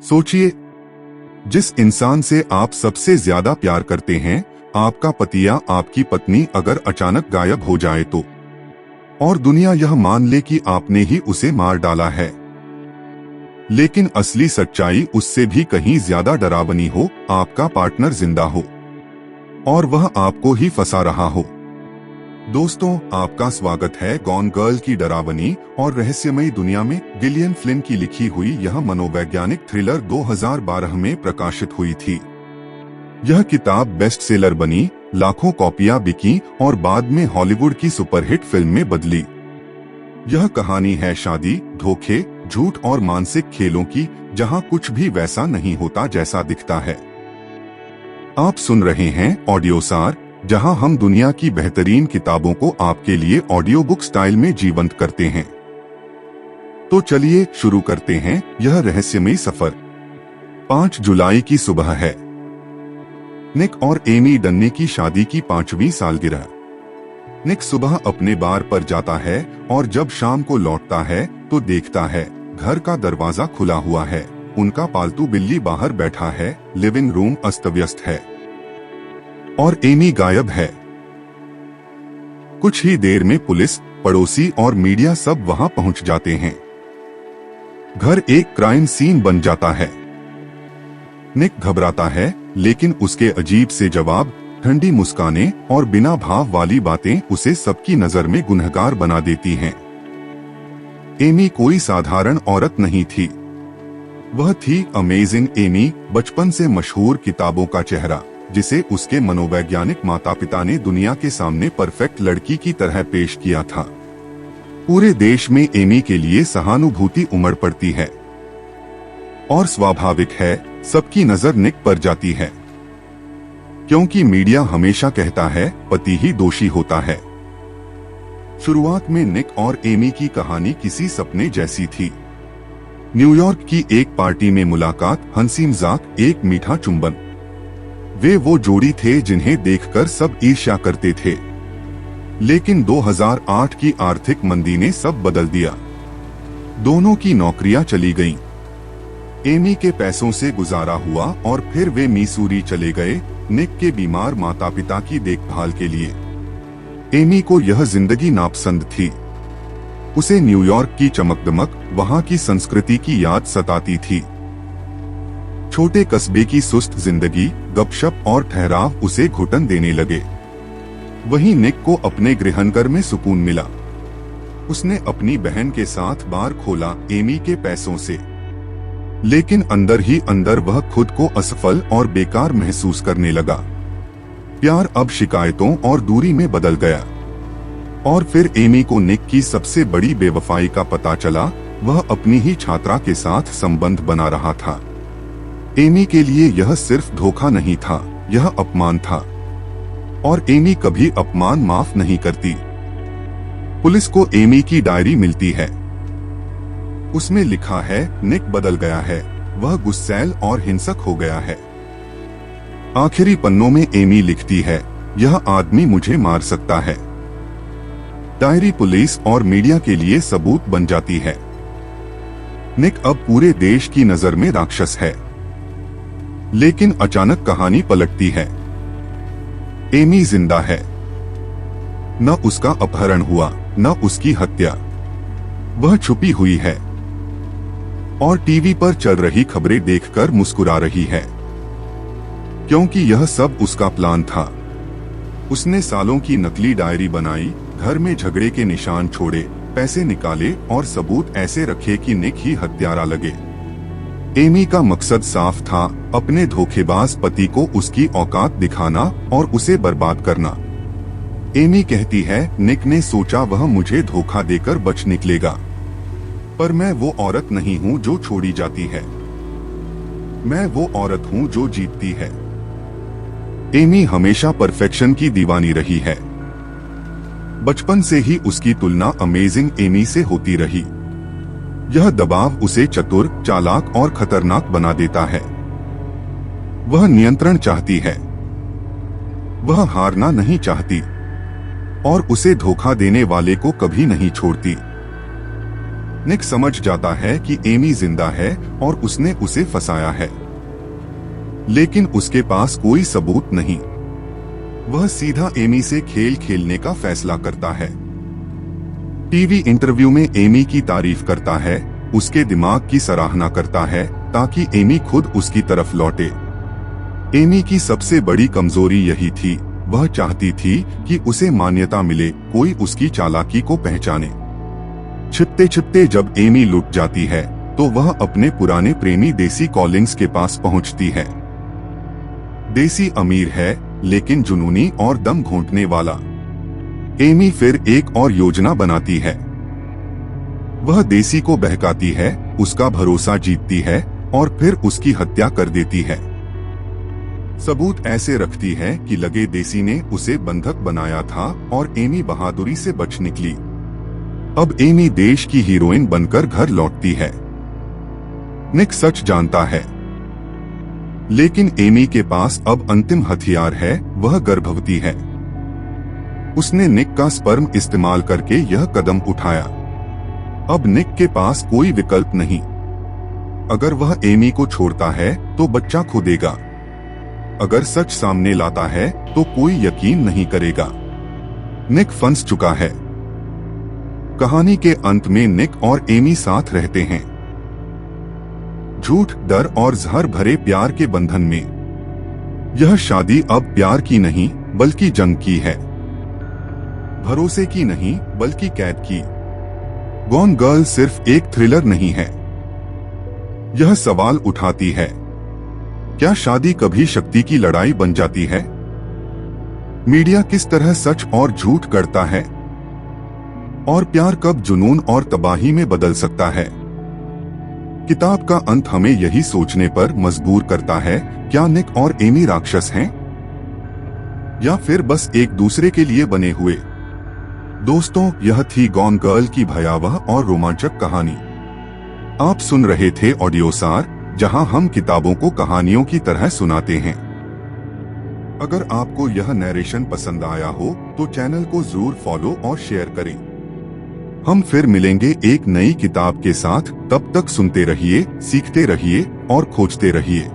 सोचिए, जिस इंसान से आप सबसे ज्यादा प्यार करते हैं, आपका पति या आपकी पत्नी अगर अचानक गायब हो जाए तो, और दुनिया यह मान ले कि आपने ही उसे मार डाला है। लेकिन असली सच्चाई उससे भी कहीं ज्यादा डरावनी हो, आपका पार्टनर जिंदा हो और वह आपको ही फंसा रहा हो। दोस्तों, आपका स्वागत है गॉन गर्ल की डरावनी और रहस्यमयी दुनिया में। गिलियन फ्लिन की लिखी हुई यह मनोवैज्ञानिक थ्रिलर 2012 में प्रकाशित हुई थी। यह किताब बेस्ट सेलर बनी, लाखों कॉपियां बिकी और बाद में हॉलीवुड की सुपरहिट फिल्म में बदली। यह कहानी है शादी, धोखे, झूठ और मानसिक खेलों की, जहां कुछ भी वैसा नहीं होता जैसा दिखता है। आप सुन रहे हैं ऑडियो सार, जहां हम दुनिया की बेहतरीन किताबों को आपके लिए ऑडियो बुक स्टाइल में जीवंत करते हैं। तो चलिए शुरू करते हैं यह रहस्यमयी सफर। 5 जुलाई की सुबह है। निक और एमी डन्ने की शादी की 5वीं सालगिरह। निक सुबह अपने बार पर जाता है और जब शाम को लौटता है तो देखता है घर का दरवाजा खुला हुआ है। उनका पालतू बिल्ली बाहर बैठा है, लिविंग रूम अस्त व्यस्त है और एमी गायब है। कुछ ही देर में पुलिस, पड़ोसी और मीडिया सब वहां पहुंच जाते हैं। घर एक क्राइम सीन बन जाता है। निक घबराता है, लेकिन उसके अजीब से जवाब, ठंडी मुस्कानें और बिना भाव वाली बातें उसे सबकी नजर में गुनहगार बना देती हैं। एमी कोई साधारण औरत नहीं थी। वह थी अमेजिंग एमी, बचपन से मशहूर किताबों का चेहरा, जिसे उसके मनोवैज्ञानिक माता पिता ने दुनिया के सामने परफेक्ट लड़की की तरह पेश किया था। पूरे देश में एमी के लिए सहानुभूति उमड़ पड़ती है और स्वाभाविक है, सबकी नजर निक पर जाती है, क्योंकि मीडिया हमेशा कहता है पति ही दोषी होता है। शुरुआत में निक और एमी की कहानी किसी सपने जैसी थी। न्यूयॉर्क की एक पार्टी में मुलाकात, हंसी मजाक, एक मीठा चुंबन। वे वो जोड़ी थे जिन्हें देखकर सब ईर्ष्या करते थे। लेकिन 2008 की आर्थिक मंदी ने सब बदल दिया। दोनों की नौकरियां चली गईं। एमी के पैसों से गुजारा हुआ और फिर वे मिसूरी चले गए, निक के बीमार माता पिता की देखभाल के लिए। एमी को यह जिंदगी नापसंद थी। उसे न्यूयॉर्क की चमकदमक, वहां की संस्कृति की याद सताती थी। छोटे कस्बे की सुस्त जिंदगी, गपशप और ठहराव उसे घुटन देने लगे। वहीं निक को अपने गृहनगर में सुकून मिला। उसने अपनी बहन के साथ बार खोला, एमी के पैसों से। लेकिन अंदर ही अंदर वह खुद को असफल और बेकार महसूस करने लगा। प्यार अब शिकायतों और दूरी में बदल गया। और फिर एमी को निक की सबसे बड़ी बेवफाई का पता चला। वह अपनी ही छात्रा के साथ संबंध बना रहा था। एमी के लिए यह सिर्फ धोखा नहीं था, यह अपमान था, और एमी कभी अपमान माफ नहीं करती। पुलिस को एमी की डायरी मिलती है। उसमें लिखा है, निक बदल गया है, वह गुस्सैल और हिंसक हो गया है। आखिरी पन्नों में एमी लिखती है, यह आदमी मुझे मार सकता है। डायरी पुलिस और मीडिया के लिए सबूत बन जाती है। निक अब पूरे देश की नजर में राक्षस है। लेकिन अचानक कहानी पलटती है। एमी जिंदा है। न उसका अपहरण हुआ, न उसकी हत्या। वह छुपी हुई है और टीवी पर चल रही खबरें देखकर मुस्कुरा रही है, क्योंकि यह सब उसका प्लान था। उसने सालों की नकली डायरी बनाई, घर में झगड़े के निशान छोड़े, पैसे निकाले और सबूत ऐसे रखे कि निक ही हत्यारा लगे। एमी का मकसद साफ था, अपने धोखेबाज पति को उसकी औकात दिखाना और उसे बर्बाद करना। एमी कहती है, निक ने सोचा वह मुझे धोखा देकर बच निकलेगा, पर मैं वो औरत नहीं हूँ जो छोड़ी जाती है। मैं वो औरत हूँ जो जीतती है। एमी हमेशा परफेक्शन की दीवानी रही है। बचपन से ही उसकी तुलना अमेजिंग एमी से होती रही। यह दबाव उसे चतुर, चालाक और खतरनाक बना देता है। वह नियंत्रण चाहती है, वह हारना नहीं चाहती और उसे धोखा देने वाले को कभी नहीं छोड़ती। निक समझ जाता है कि एमी जिंदा है और उसने उसे फंसाया है, लेकिन उसके पास कोई सबूत नहीं। वह सीधा एमी से खेल खेलने का फैसला करता है। टीवी इंटरव्यू में एमी की तारीफ करता है, उसके दिमाग की सराहना करता है ताकि एमी खुद उसकी तरफ लौटे। एमी की सबसे बड़ी कमजोरी यही थी, वह चाहती थी कि उसे मान्यता मिले, कोई उसकी चालाकी को पहचाने। छिपते छिपते जब एमी लुट जाती है तो वह अपने पुराने प्रेमी डेसी कॉलिंस के पास पहुंचती है। डेसी अमीर है लेकिन जुनूनी और दम घोंटने वाला। एमी फिर एक और योजना बनाती है। वह डेसी को बहकाती है, उसका भरोसा जीतती है और फिर उसकी हत्या कर देती है। सबूत ऐसे रखती है कि लगे डेसी ने उसे बंधक बनाया था और एमी बहादुरी से बच निकली। अब एमी देश की हीरोइन बनकर घर लौटती है। निक सच जानता है, लेकिन एमी के पास अब अंतिम हथियार है, वह गर्भवती है। उसने निक का स्पर्म इस्तेमाल करके यह कदम उठाया। अब निक के पास कोई विकल्प नहीं। अगर वह एमी को छोड़ता है तो बच्चा खो देगा। अगर सच सामने लाता है तो कोई यकीन नहीं करेगा। निक फंस चुका है। कहानी के अंत में निक और एमी साथ रहते हैं, झूठ, डर और जहर भरे प्यार के बंधन में। यह शादी अब प्यार की नहीं बल्कि जंग की है, भरोसे की नहीं बल्कि कैद की। गॉन गर्ल सिर्फ एक थ्रिलर नहीं है, यह सवाल उठाती है, क्या शादी कभी शक्ति की लड़ाई बन जाती है? मीडिया किस तरह सच और झूठ करता है? और प्यार कब जुनून और तबाही में बदल सकता है? किताब का अंत हमें यही सोचने पर मजबूर करता है, क्या निक और एमी राक्षस हैं? या फिर बस एक दूसरे के लिए बने हुए? दोस्तों, यह थी गॉन गर्ल की भयावह और रोमांचक कहानी। आप सुन रहे थे ऑडियो सार, जहां हम किताबों को कहानियों की तरह सुनाते हैं। अगर आपको यह नरेशन पसंद आया हो तो चैनल को जरूर फॉलो और शेयर करें। हम फिर मिलेंगे एक नई किताब के साथ, तब तक सुनते रहिए, सीखते रहिए और खोजते रहिए।